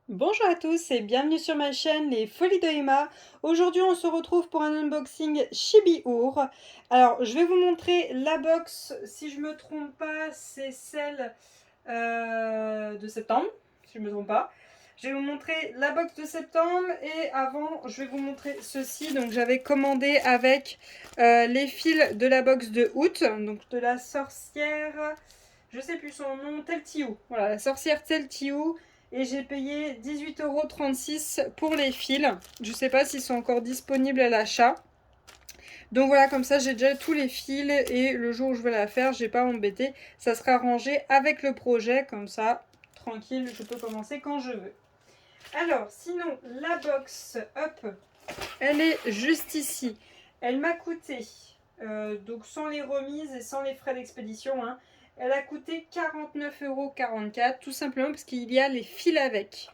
Bonjour à tous et bienvenue sur ma chaîne Les Folies de Emma. Aujourd'hui on se retrouve pour un unboxing Chibi-Ur. Alors je vais vous montrer la box, si je me trompe pas c'est celle de septembre, si je me trompe pas. Je vais vous montrer la box de septembre et avant je vais vous montrer ceci. Donc j'avais commandé avec les fils de la box de août, donc de la sorcière, je sais plus son nom, Teltiou. Voilà, la sorcière Teltiou. Et j'ai payé 18,36 € pour les fils. Je ne sais pas s'ils sont encore disponibles à l'achat. Donc voilà, comme ça j'ai déjà tous les fils et le jour où je vais la faire, j'ai pas à m'embêter. Ça sera rangé avec le projet, comme ça, tranquille, je peux commencer quand je veux. Alors, sinon, la box, hop, elle est juste ici. Elle m'a coûté, donc sans les remises et sans les frais d'expédition, hein, elle a coûté 49,44 €, tout simplement parce qu'il y a les fils avec.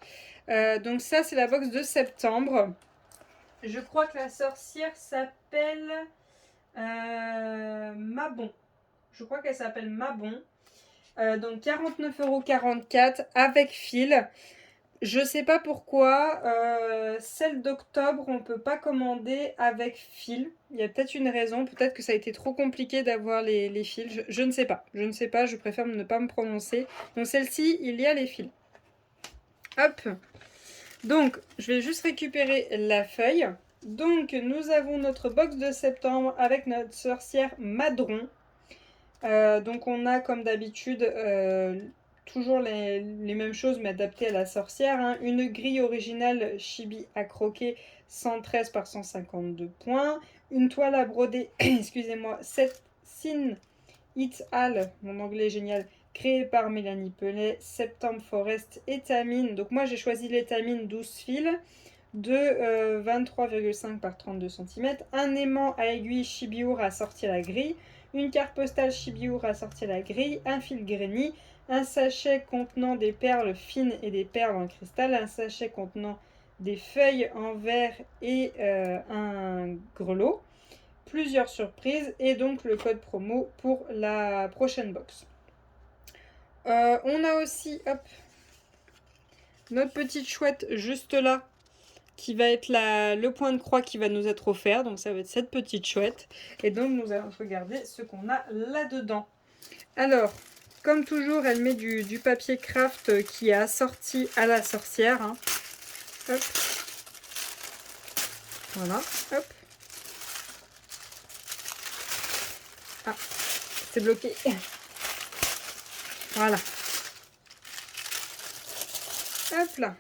Donc ça, c'est la box de septembre. Je crois que la sorcière s'appelle Mabon. Je crois qu'elle s'appelle Mabon. Donc 49,44 € avec fil. Je sais pas pourquoi, celle d'octobre, on peut pas commander avec fil. Il y a peut-être une raison, peut-être que ça a été trop compliqué d'avoir les fils. Je ne sais pas, je ne sais pas, je préfère ne pas me prononcer. Donc celle-ci, il y a les fils. Hop. Donc, je vais juste récupérer la feuille. Donc, nous avons notre box de septembre avec notre sorcière Madron. Donc, on a comme d'habitude toujours les mêmes choses, mais adaptées à la sorcière, hein. Une grille originale Chibi à croquer 113 par 152 points. Une toile à broder, excusez-moi, 7 Sin It All, mon anglais est génial, créé par Mélanie Pellet, Septembre Forest étamine. Donc moi j'ai choisi l'étamine 12 fils de 23,5 par 32 cm. Un aimant à aiguille Chibi-Ur assorti à la grille. Une carte postale Chibi-Ur assortie à la grille. Un fil Greny. Un sachet contenant des perles fines et des perles en cristal. Un sachet contenant des feuilles en verre et un grelot. Plusieurs surprises et donc le code promo pour la prochaine box. On a aussi, hop, notre petite chouette juste là, qui va être le point de croix qui va nous être offert. Donc ça va être cette petite chouette. Et donc nous allons regarder ce qu'on a là-dedans. Alors, comme toujours, elle met du papier craft qui est assorti à la sorcière, hein. Hop. Voilà, hop. Ah, c'est bloqué. Voilà. Hop là.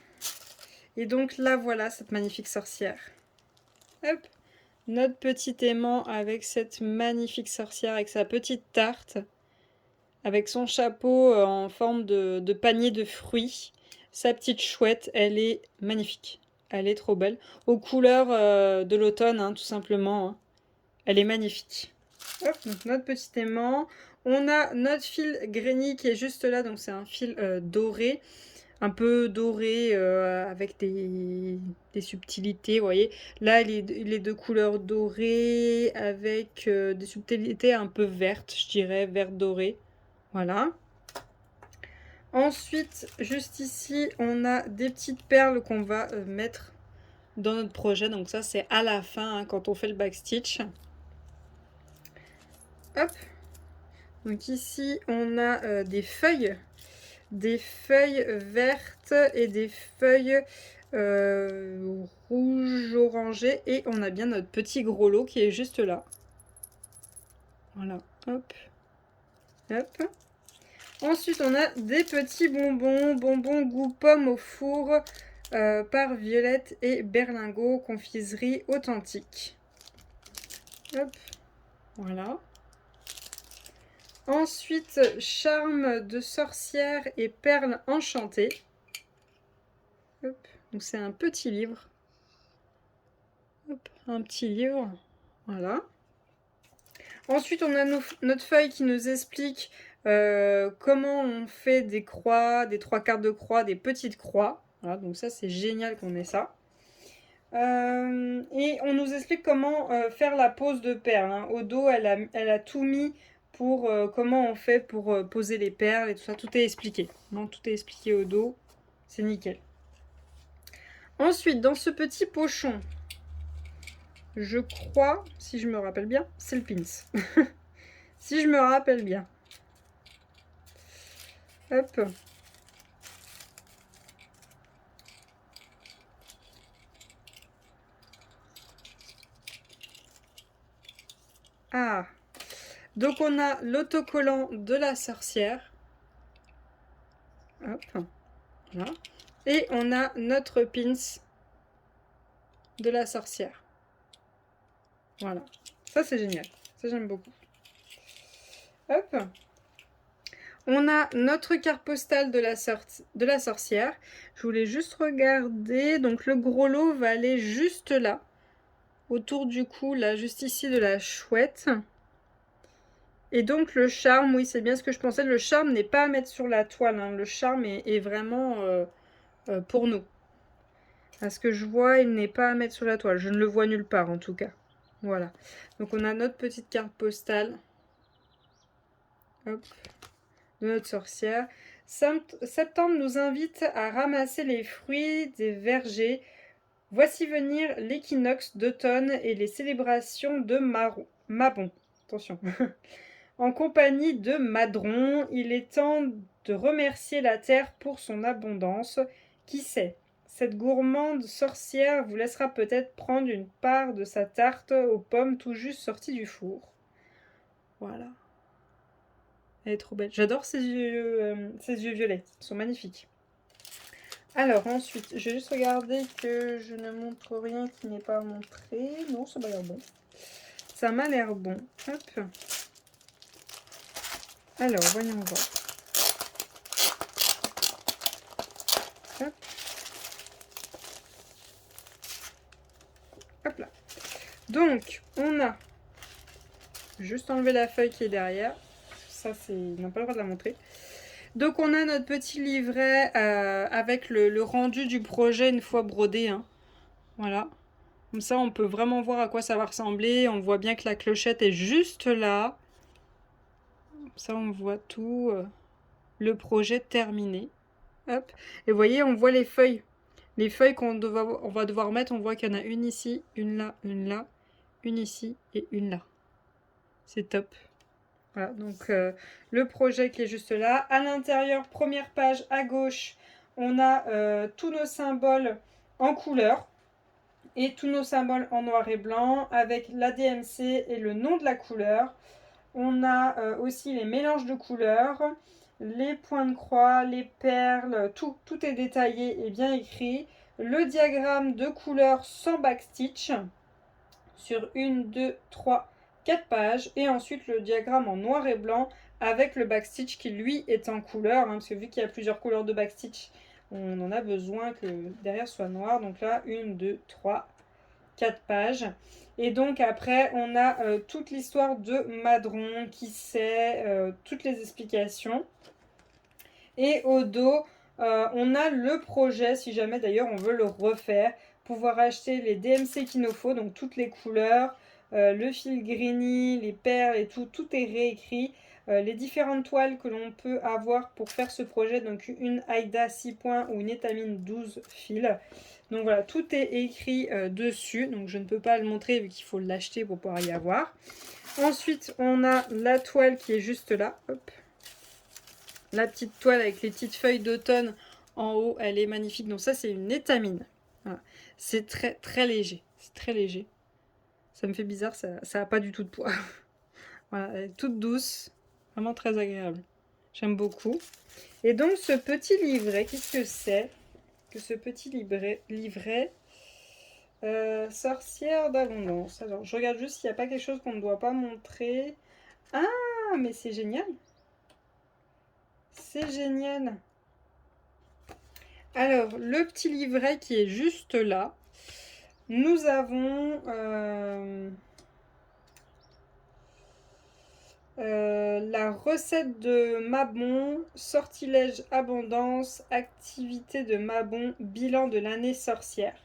Et donc là, voilà cette magnifique sorcière. Hop. Notre petit aimant avec cette magnifique sorcière, avec sa petite tarte, avec son chapeau en forme de panier de fruits. Sa petite chouette, elle est magnifique. Elle est trop belle. Aux couleurs de l'automne, hein, tout simplement, hein. Elle est magnifique. Hop, donc notre petit aimant. On a notre fil Greny qui est juste là, donc c'est un fil doré. Un peu doré avec des subtilités, vous voyez. Là, il est de couleur dorée avec des subtilités un peu vertes, je dirais, vert doré. Voilà. Ensuite, juste ici, on a des petites perles qu'on va mettre dans notre projet. Donc ça, c'est à la fin, hein, quand on fait le backstitch. Hop. Donc ici, on a des feuilles vertes et des feuilles rouge orangé et on a bien notre petit gros lot qui est juste là. Voilà, hop, hop. Ensuite, on a des petits bonbons goût pomme au four par Violette et Berlingot, confiserie authentique. Hop, voilà. Ensuite, charme de sorcière et perles enchantées. Hop, donc c'est un petit livre. Hop, un petit livre, voilà. Ensuite, on a notre feuille qui nous explique comment on fait des croix, des 3 quarts de croix, des petites croix. Voilà, donc ça, c'est génial qu'on ait ça. Et on nous explique comment faire la pose de perles, hein. Au dos, elle a tout mis pour comment on fait pour poser les perles et tout ça. Tout est expliqué. Non, tout est expliqué au dos. C'est nickel. Ensuite, dans ce petit pochon, je crois, si je me rappelle bien, c'est le pins. Si je me rappelle bien. Hop. Ah. Donc on a l'autocollant de la sorcière. Hop. Voilà. Et on a notre pins de la sorcière. Voilà. Ça c'est génial. Ça j'aime beaucoup. Hop. On a notre carte postale de la sorcière. Je voulais juste regarder. Donc le gros lot va aller juste là. Autour du cou, là, juste ici de la chouette. Et donc le charme, oui, c'est bien ce que je pensais. Le charme n'est pas à mettre sur la toile. Hein. Le charme est vraiment pour nous. À ce que je vois, il n'est pas à mettre sur la toile. Je ne le vois nulle part en tout cas. Voilà. Donc on a notre petite carte postale. Hop. De notre sorcière. Septembre nous invite à ramasser les fruits des vergers. Voici venir l'équinoxe d'automne et les célébrations de Mabon. Attention. En compagnie de Madron, il est temps de remercier la terre pour son abondance. Qui sait, cette gourmande sorcière vous laissera peut-être prendre une part de sa tarte aux pommes tout juste sortie du four. Voilà. Elle est trop belle. J'adore ses yeux violets. Ils sont magnifiques. Alors ensuite, je vais juste regarder que je ne montre rien qui n'est pas montré. Non, ça m'a l'air bon. Ça m'a l'air bon. Hop. Alors, voyons voir. Hop. Hop là. Donc, on a juste enlevé la feuille qui est derrière. Ça, c'est... ils n'ont pas le droit de la montrer. Donc, on a notre petit livret avec le rendu du projet une fois brodé. Hein. Voilà. Comme ça, on peut vraiment voir à quoi ça va ressembler. On voit bien que la clochette est juste là. Comme ça, on voit tout le projet terminé. Hop. Et vous voyez, on voit les feuilles. Les feuilles qu'on va devoir mettre, on voit qu'il y en a une ici, une là, une ici et une là. C'est top. Voilà, donc le projet qui est juste là. À l'intérieur, première page à gauche, on a tous nos symboles en couleur et tous nos symboles en noir et blanc avec la DMC et le nom de la couleur. On a aussi les mélanges de couleurs, les points de croix, les perles, tout est détaillé et bien écrit. Le diagramme de couleurs sans backstitch sur 1, 2, 3, 4 pages. Et ensuite le diagramme en noir et blanc avec le backstitch qui lui est en couleur. Hein, parce que vu qu'il y a plusieurs couleurs de backstitch, on en a besoin que derrière soit noir. Donc là, 1, 2, 3, 4 pages. Et donc après, on a toute l'histoire de Madron, qui sait, toutes les explications. Et au dos, on a le projet, si jamais d'ailleurs on veut le refaire, pouvoir acheter les DMC qu'il nous faut, donc toutes les couleurs, le filigree, les perles et tout est réécrit. Les différentes toiles que l'on peut avoir pour faire ce projet, donc une Aïda 6 points ou une étamine 12 fils. Donc voilà, tout est écrit dessus, donc je ne peux pas le montrer vu qu'il faut l'acheter pour pouvoir y avoir. Ensuite, on a la toile qui est juste là, hop. La petite toile avec les petites feuilles d'automne en haut, elle est magnifique. Donc ça, c'est une étamine. Voilà. C'est très très léger, c'est très léger. Ça me fait bizarre, ça n'a pas du tout de poids. Voilà, elle est toute douce, vraiment très agréable. J'aime beaucoup. Et donc ce petit livret, qu'est-ce que c'est que ce petit livret sorcière d'abondance. Alors, je regarde juste s'il n'y a pas quelque chose qu'on ne doit pas montrer. Ah, mais c'est génial. C'est génial. Alors, le petit livret qui est juste là. Nous avons la recette de Mabon, sortilège abondance, activité de Mabon, bilan de l'année sorcière.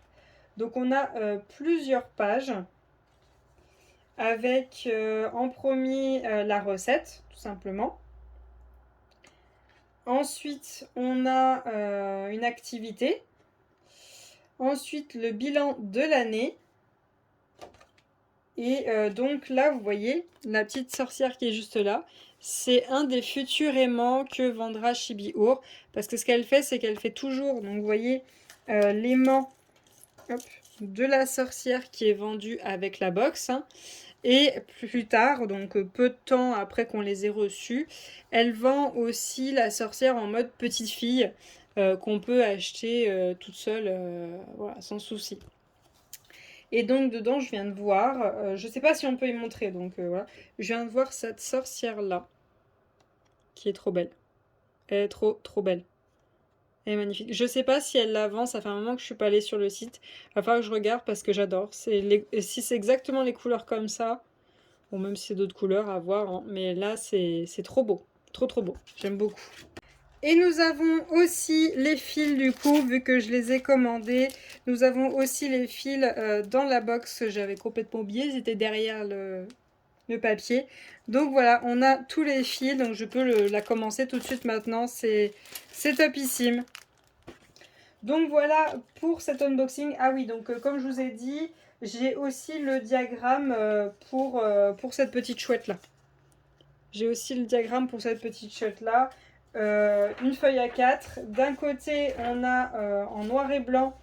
Donc on a plusieurs pages avec en premier la recette, tout simplement. Ensuite, on a une activité. Ensuite, le bilan de l'année. Et donc là, vous voyez, la petite sorcière qui est juste là, c'est un des futurs aimants que vendra Chibi-Ur. Parce que ce qu'elle fait, c'est qu'elle fait toujours, donc vous voyez, l'aimant de la sorcière qui est vendu avec la box. Hein. Et plus tard, donc peu de temps après qu'on les ait reçus, elle vend aussi la sorcière en mode petite fille qu'on peut acheter toute seule, voilà, sans souci. Et donc dedans, je viens de voir, je sais pas si on peut y montrer, donc voilà, je viens de voir cette sorcière là, qui est trop belle. Elle est trop belle. Elle est magnifique. Je sais pas si elle la vend, ça fait un moment que je suis pas allée sur le site. Il va falloir que je regarde parce que j'adore. Si c'est exactement les couleurs comme ça, bon, même si c'est d'autres couleurs à voir, hein, mais là c'est trop beau. Trop beau. J'aime beaucoup. Et nous avons aussi les fils du coup, vu que je les ai commandés. Nous avons aussi les fils dans la box que j'avais complètement oublié. Ils étaient derrière le papier. Donc voilà, on a tous les fils. Donc je peux la commencer tout de suite maintenant. C'est topissime. Donc voilà pour cet unboxing. Ah oui, donc comme je vous ai dit, j'ai aussi le diagramme pour cette petite chouette là. J'ai aussi le diagramme pour cette petite chouette là. Une feuille A4. D'un côté, on a en noir et blanc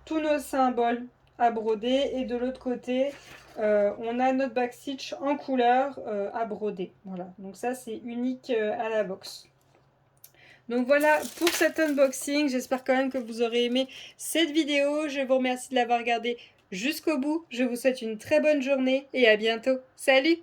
tous nos symboles à broder. Et de l'autre côté, on a notre backstitch en couleur à broder. Voilà, donc ça c'est unique à la box. Donc voilà pour cet unboxing. J'espère quand même que vous aurez aimé cette vidéo. Je vous remercie de l'avoir regardée jusqu'au bout. Je vous souhaite une très bonne journée et à bientôt. Salut!